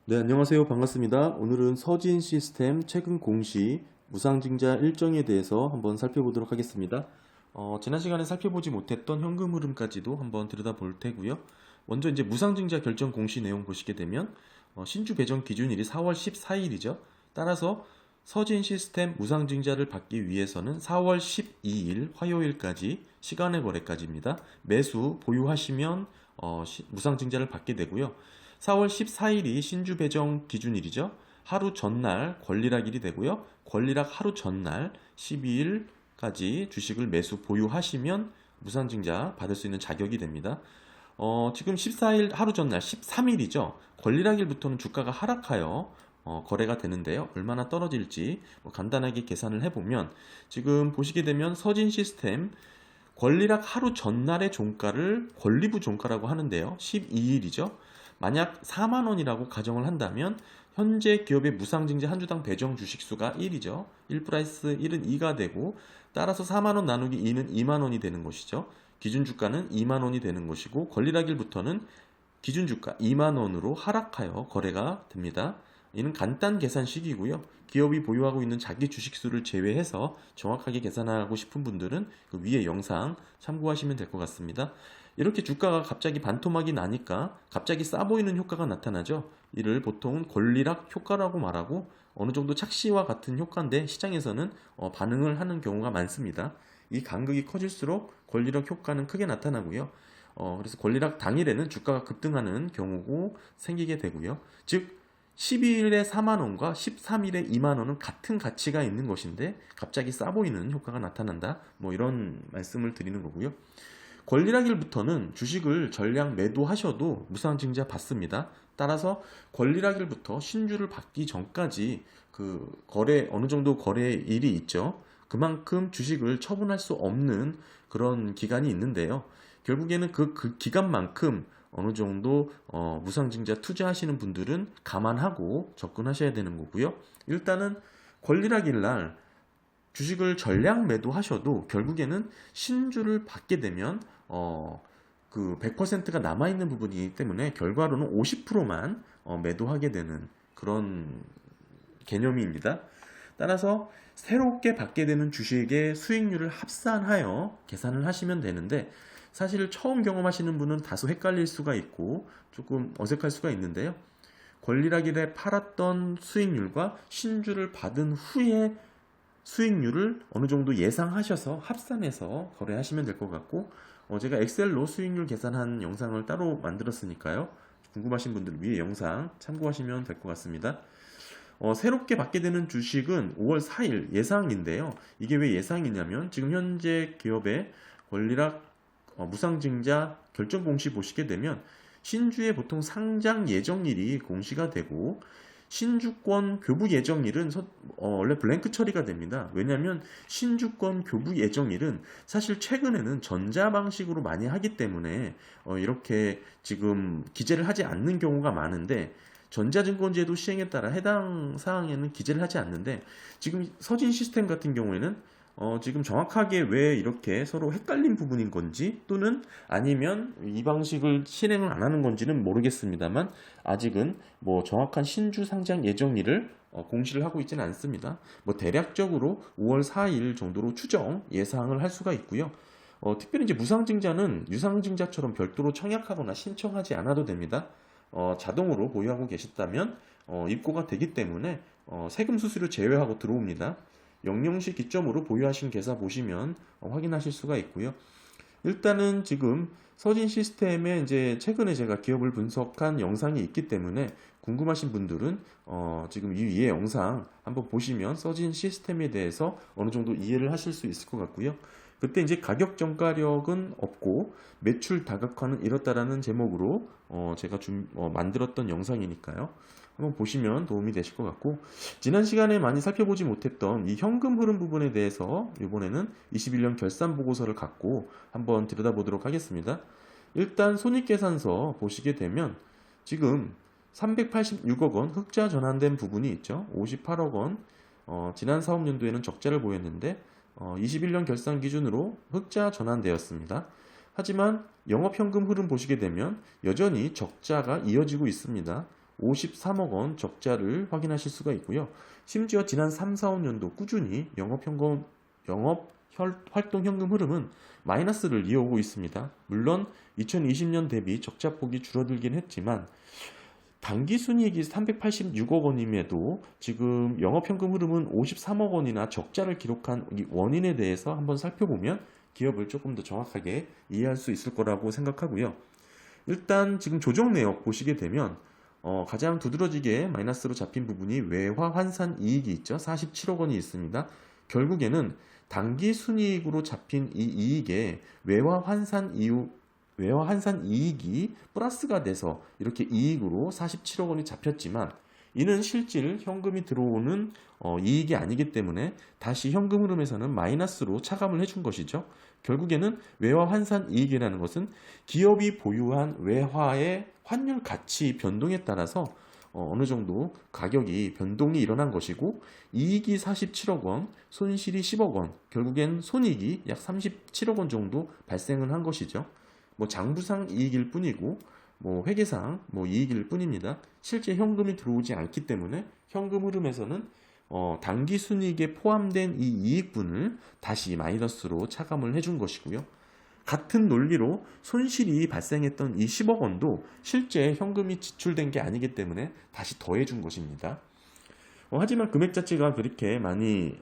네, 안녕하세요. 반갑습니다. 오늘은 서진 시스템 최근 공시 무상증자 일정에 대해서 한번 살펴보도록 하겠습니다. 지난 시간에 살펴보지 못했던 현금 흐름까지도 한번 들여다볼 테고요. 먼저 이제 무상증자 결정 공시 내용 보시게 되면 신주 배정 기준일이 4월 14일이죠. 따라서 서진 시스템 무상증자를 받기 위해서는 4월 12일 화요일까지 시간의 거래까지입니다. 매수 보유하시면 무상증자를 받게 되고요. 4월 14일이 신주 배정 기준일이죠. 하루 전날 권리락일이 되고요. 권리락 하루 전날 12일까지 주식을 매수 보유하시면 무상증자 받을 수 있는 자격이 됩니다. 지금 14일 하루 전날 13일이죠. 권리락일부터는 주가가 하락하여 거래가 되는데요. 얼마나 떨어질지 간단하게 계산을 해보면 지금 보시게 되면 서진 시스템 권리락 하루 전날의 종가를 권리부 종가라고 하는데요. 12일이죠. 만약 4만원이라고 가정을 한다면 현재 기업의 무상증자 한 주당 배정 주식수가 1이죠. 1 플러스 1은 2가 되고 따라서 4만원 나누기 2는 2만원이 되는 것이죠. 기준주가는 2만원이 되는 것이고 권리락일부터는 기준주가 2만원으로 하락하여 거래가 됩니다. 이는 간단 계산식이고요. 기업이 보유하고 있는 자기 주식수를 제외해서 정확하게 계산하고 싶은 분들은 그 위에 영상 참고하시면 될 것 같습니다. 이렇게 주가가 갑자기 반토막이 나니까 갑자기 싸 보이는 효과가 나타나죠. 이를 보통은 권리락 효과라고 말하고 어느 정도 착시와 같은 효과인데 시장에서는 반응을 하는 경우가 많습니다. 이 간극이 커질수록 권리락 효과는 크게 나타나고요. 그래서 권리락 당일에는 주가가 급등하는 경우고 생기게 되고요. 즉 12일에 4만원과 13일에 2만원은 같은 가치가 있는 것인데 갑자기 싸 보이는 효과가 나타난다. 이런 말씀을 드리는 거고요. 권리락일부터는 주식을 전량 매도하셔도 무상증자 받습니다. 따라서 권리락일부터 신주를 받기 전까지 그 어느 정도 거래일이 있죠. 그만큼 주식을 처분할 수 없는 그런 기간이 있는데요. 결국에는 그 기간만큼 어느 정도 무상증자 투자하시는 분들은 감안하고 접근하셔야 되는 거고요. 일단은 권리락일 날 주식을 전량 매도하셔도 결국에는 신주를 받게 되면 그 100%가 남아있는 부분이기 때문에 결과로는 50%만 매도하게 되는 그런 개념입니다. 따라서 새롭게 받게 되는 주식의 수익률을 합산하여 계산을 하시면 되는데 사실 처음 경험하시는 분은 다소 헷갈릴 수가 있고 조금 어색할 수가 있는데요. 권리락일에 팔았던 수익률과 신주를 받은 후에 수익률을 어느 정도 예상하셔서 합산해서 거래하시면 될 것 같고 제가 엑셀로 수익률 계산한 영상을 따로 만들었으니까요. 궁금하신 분들 위에 영상 참고하시면 될 것 같습니다. 새롭게 받게 되는 주식은 5월 4일 예상인데요. 이게 왜 예상이냐면 지금 현재 기업의 권리락 무상증자 결정 공시 보시게 되면 신주의 보통 상장 예정일이 공시가 되고 신주권 교부 예정일은 원래 블랭크 처리가 됩니다. 왜냐하면 신주권 교부 예정일은 사실 최근에는 전자 방식으로 많이 하기 때문에 이렇게 지금 기재를 하지 않는 경우가 많은데 전자증권제도 시행에 따라 해당 사항에는 기재를 하지 않는데 지금 서진 시스템 같은 경우에는 지금 정확하게 왜 이렇게 서로 헷갈린 부분인 건지 또는 아니면 이 방식을 실행을 안 하는 건지는 모르겠습니다만 아직은 정확한 신주 상장 예정일을 공시를 하고 있지는 않습니다. 대략적으로 5월 4일 정도로 추정 예상을 할 수가 있고요. 특별히 이제 무상증자는 유상증자처럼 별도로 청약하거나 신청하지 않아도 됩니다. 자동으로 보유하고 계셨다면 입고가 되기 때문에 세금 수수료 제외하고 들어옵니다. 영영시 기점으로 보유하신 계좌 보시면 확인하실 수가 있고요. 일단은 지금 서진 시스템에 이제 최근에 제가 기업을 분석한 영상이 있기 때문에 궁금하신 분들은 지금 이 위에 영상 한번 보시면 서진 시스템에 대해서 어느 정도 이해를 하실 수 있을 것 같고요. 그때 이제 가격 전가력은 없고 매출 다각화는 이렇다라는 제목으로 제가 만들었던 영상이니까요. 한번 보시면 도움이 되실 것 같고 지난 시간에 많이 살펴보지 못했던 이 현금 흐름 부분에 대해서 이번에는 21년 결산 보고서를 갖고 한번 들여다보도록 하겠습니다. 일단 손익계산서 보시게 되면 지금 386억 원 흑자 전환된 부분이 있죠. 58억 원 지난 사업연도에는 적자를 보였는데 21년 결산 기준으로 흑자 전환되었습니다. 하지만 영업현금 흐름 보시게 되면 여전히 적자가 이어지고 있습니다. 53억 원 적자를 확인하실 수가 있고요. 심지어 지난 3, 4, 5년도 꾸준히 영업 활동 현금 흐름은 마이너스를 이어오고 있습니다. 물론 2020년 대비 적자폭이 줄어들긴 했지만 당기순이익이 386억 원임에도 지금 영업현금 흐름은 53억 원이나 적자를 기록한 이 원인에 대해서 한번 살펴보면 기업을 조금 더 정확하게 이해할 수 있을 거라고 생각하고요. 일단 지금 조정 내역 보시게 되면 가장 두드러지게 마이너스로 잡힌 부분이 외화 환산 이익이 있죠. 47억 원이 있습니다. 결국에는 당기순이익으로 잡힌 이 이익에 외화 환산 이익이 플러스가 돼서 이렇게 이익으로 47억 원이 잡혔지만 이는 실질 현금이 들어오는 이익이 아니기 때문에 다시 현금 흐름에서는 마이너스로 차감을 해준 것이죠. 결국에는 외화 환산 이익이라는 것은 기업이 보유한 외화의 환율 가치 변동에 따라서 어느 정도 가격이 변동이 일어난 것이고 이익이 47억 원, 손실이 10억 원, 결국엔 손익이 약 37억 원 정도 발생을 한 것이죠. 뭐 장부상 이익일 뿐이고 뭐 회계상 뭐 이익일 뿐입니다. 실제 현금이 들어오지 않기 때문에 현금 흐름에서는 당기 순이익에 포함된 이 이익분을 다시 마이너스로 차감을 해준 것이고요. 같은 논리로 손실이 발생했던 이 10억 원도 실제 현금이 지출된 게 아니기 때문에 다시 더해준 것입니다. 하지만 금액 자체가 그렇게 많이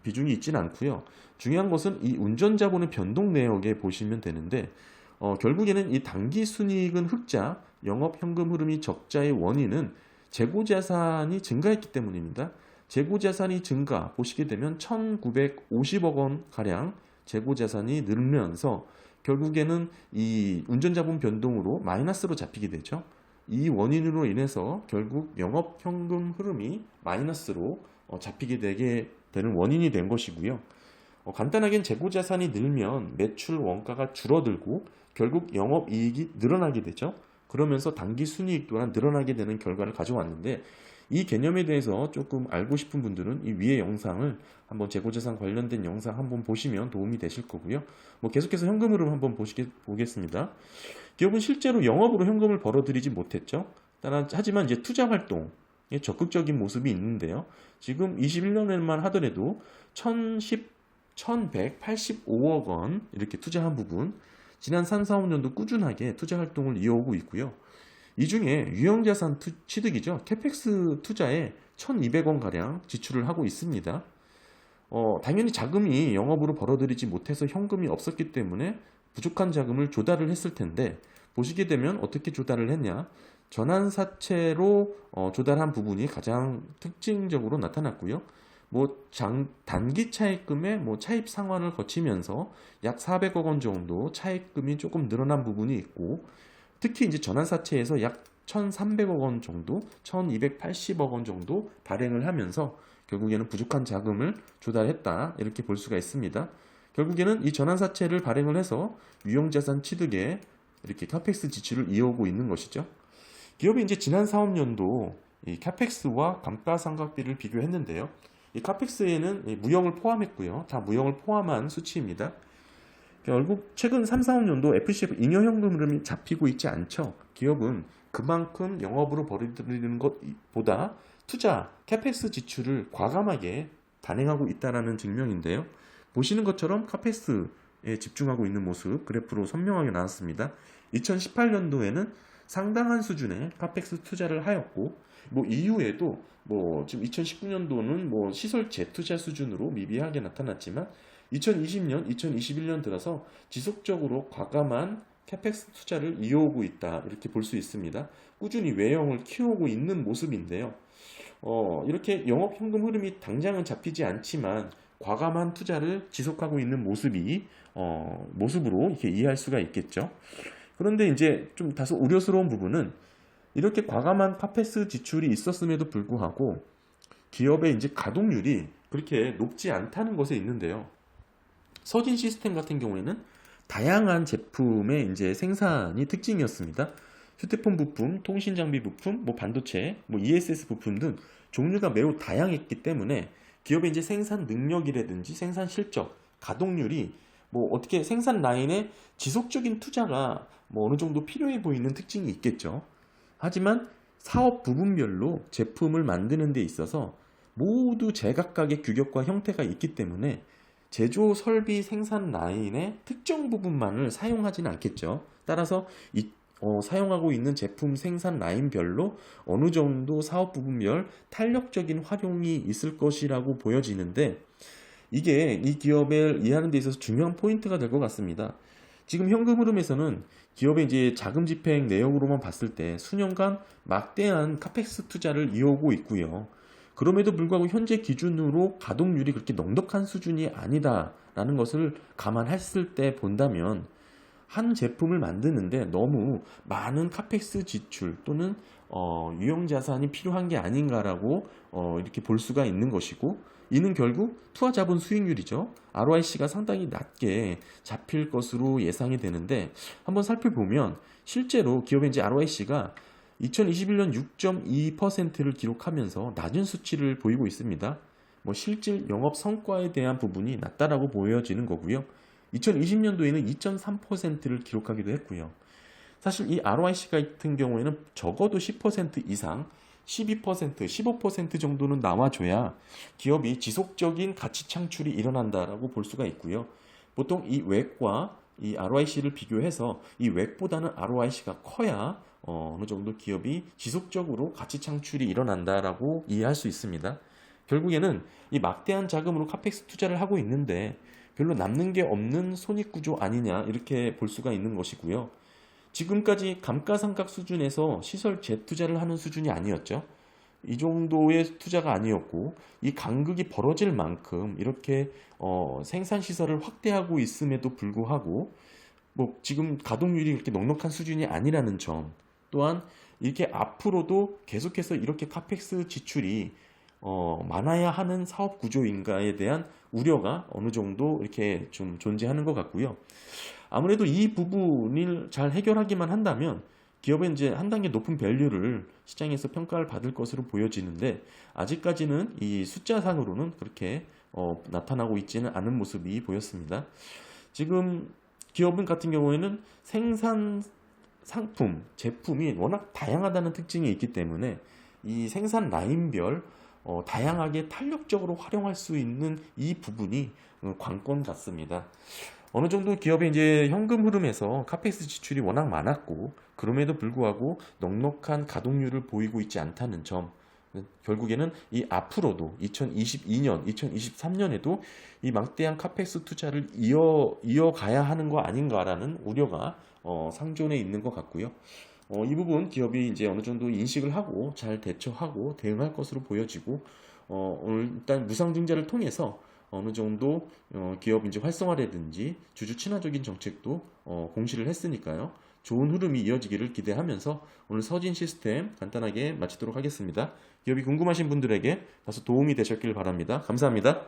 비중이 있지는 않고요. 중요한 것은 이 운전자본의 변동 내역에 보시면 되는데 결국에는 이 당기순이익은 흑자, 영업현금 흐름이 적자의 원인은 재고자산이 증가했기 때문입니다. 재고자산이 증가 보시게 되면 1950억 원 가량 재고자산이 늘면서 결국에는 이 운전자본 변동으로 마이너스로 잡히게 되죠. 이 원인으로 인해서 결국 영업현금 흐름이 마이너스로 잡히게 되게 되는 원인이 된 것이고요. 간단하게는 재고자산이 늘면 매출 원가가 줄어들고 결국 영업이익이 늘어나게 되죠. 그러면서 당기순이익 또한 늘어나게 되는 결과를 가져왔는데 이 개념에 대해서 조금 알고 싶은 분들은 이 위의 영상을 한번 재고자산 관련된 영상 한번 보시면 도움이 되실 거고요. 뭐 계속해서 현금 흐름 한번 보겠습니다. 기업은 실제로 영업으로 현금을 벌어들이지 못했죠. 하지만 이제 투자 활동에 적극적인 모습이 있는데요. 지금 21년에만 하더라도 1185억 원 이렇게 투자한 부분, 지난 3, 4, 5년도 꾸준하게 투자 활동을 이어오고 있고요. 이 중에 유형자산 취득이죠. 캐펙스 투자에 1200원 가량 지출을 하고 있습니다. 당연히 자금이 영업으로 벌어들이지 못해서 현금이 없었기 때문에 부족한 자금을 조달을 했을 텐데 보시게 되면 어떻게 조달을 했냐? 전환사채로 조달한 부분이 가장 특징적으로 나타났고요. 단기 차입금의 차입 상환을 거치면서 약 400억 원 정도 차입금이 조금 늘어난 부분이 있고, 특히 이제 전환사채에서 약 1,300억 원 정도, 1,280억 원 정도 발행을 하면서 결국에는 부족한 자금을 조달했다 이렇게 볼 수가 있습니다. 결국에는 이 전환사채를 발행을 해서 유형자산 취득에 이렇게 카펙스 지출을 이어오고 있는 것이죠. 기업이 이제 지난 사업년도 이 카펙스와 감가상각비를 비교했는데요. 이 카펙스에는 무형을 포함했고요. 다 무형을 포함한 수치입니다. 결국 최근 3, 4, 5년도 FCF 잉여현금 흐름이 잡히고 있지 않죠. 기업은 그만큼 영업으로 벌어들이는 것보다 투자, 캐펙스 지출을 과감하게 단행하고 있다는 증명인데요. 보시는 것처럼 카펙스에 집중하고 있는 모습 그래프로 선명하게 나왔습니다. 2018년도에는 상당한 수준의 카펙스 투자를 하였고, 이후에도 지금 2019년도는 시설 재투자 수준으로 미비하게 나타났지만 2020년, 2021년 들어서 지속적으로 과감한 캐펙스 투자를 이어오고 있다 이렇게 볼 수 있습니다. 꾸준히 외형을 키우고 있는 모습인데요. 이렇게 영업현금 흐름이 당장은 잡히지 않지만 과감한 투자를 지속하고 있는 모습으로 이렇게 이해할 수가 있겠죠. 그런데 이제 좀 다소 우려스러운 부분은 이렇게 과감한 카펙스 지출이 있었음에도 불구하고 기업의 이제 가동률이 그렇게 높지 않다는 것에 있는데요. 서진 시스템 같은 경우에는 다양한 제품의 이제 생산이 특징이었습니다. 휴대폰 부품, 통신 장비 부품, 반도체, ESS 부품 등 종류가 매우 다양했기 때문에 기업의 이제 생산 능력이라든지 생산 실적, 가동률이 어떻게 생산 라인에 지속적인 투자가 어느 정도 필요해 보이는 특징이 있겠죠. 하지만 사업 부분별로 제품을 만드는 데 있어서 모두 제각각의 규격과 형태가 있기 때문에 제조, 설비, 생산 라인의 특정 부분만을 사용하지는 않겠죠. 따라서 사용하고 있는 제품 생산 라인별로 어느 정도 사업 부분별 탄력적인 활용이 있을 것이라고 보여지는데, 이게 이 기업을 이해하는 데 있어서 중요한 포인트가 될 것 같습니다. 지금 현금 흐름에서는 기업의 이제 자금 집행 내역으로만 봤을 때 수년간 막대한 카펙스 투자를 이어오고 있고요. 그럼에도 불구하고 현재 기준으로 가동률이 그렇게 넉넉한 수준이 아니다라는 것을 감안했을 때 본다면, 한 제품을 만드는데 너무 많은 카펙스 지출 또는 유형 자산이 필요한 게 아닌가라고 이렇게 볼 수가 있는 것이고, 이는 결국 투하 자본 수익률이죠. ROIC가 상당히 낮게 잡힐 것으로 예상이 되는데, 한번 살펴보면 실제로 기업의 이제 ROIC가 2021년 6.2%를 기록하면서 낮은 수치를 보이고 있습니다. 실질 영업 성과에 대한 부분이 낮다라고 보여지는 거고요. 2020년도에는 2.3%를 기록하기도 했고요. 사실 이 ROIC 같은 경우에는 적어도 10% 이상, 12%, 15% 정도는 나와줘야 기업이 지속적인 가치 창출이 일어난다라고 볼 수가 있고요. 보통 이 외과 이 ROIC를 비교해서 이 외보다는 ROIC가 커야 어느 정도 기업이 지속적으로 가치 창출이 일어난다라고 이해할 수 있습니다. 결국에는 이 막대한 자금으로 카펙스 투자를 하고 있는데 별로 남는 게 없는 손익구조 아니냐, 이렇게 볼 수가 있는 것이고요. 지금까지 감가상각 수준에서 시설 재투자를 하는 수준이 아니었죠. 이 정도의 투자가 아니었고, 이 간극이 벌어질 만큼 이렇게 생산시설을 확대하고 있음에도 불구하고 지금 가동률이 그렇게 넉넉한 수준이 아니라는 점, 또한 이렇게 앞으로도 계속해서 이렇게 카펙스 지출이 많아야 하는 사업 구조인가에 대한 우려가 어느 정도 이렇게 좀 존재하는 것 같고요. 아무래도 이 부분을 잘 해결하기만 한다면 기업은 이제 한 단계 높은 밸류를 시장에서 평가를 받을 것으로 보여지는데, 아직까지는 이 숫자상으로는 그렇게 나타나고 있지는 않은 모습이 보였습니다. 지금 기업은 같은 경우에는 생산 상품, 제품이 워낙 다양하다는 특징이 있기 때문에 이 생산 라인별 다양하게 탄력적으로 활용할 수 있는 이 부분이 관건 같습니다. 어느 정도 기업의 이제 현금 흐름에서 카펙스 지출이 워낙 많았고, 그럼에도 불구하고 넉넉한 가동률을 보이고 있지 않다는 점, 결국에는 이 앞으로도 2022년, 2023년에도 이 막대한 카펙스 투자를 이어가야 하는 거 아닌가라는 우려가 상존해 있는 것 같고요. 이 부분 기업이 이제 어느 정도 인식을 하고 잘 대처하고 대응할 것으로 보여지고, 오늘 일단 무상증자를 통해서 어느 정도 기업 이제 활성화라든지 주주 친화적인 정책도 공시를 했으니까요. 좋은 흐름이 이어지기를 기대하면서 오늘 서진 시스템 간단하게 마치도록 하겠습니다. 기업이 궁금하신 분들에게 다소 도움이 되셨길 바랍니다. 감사합니다.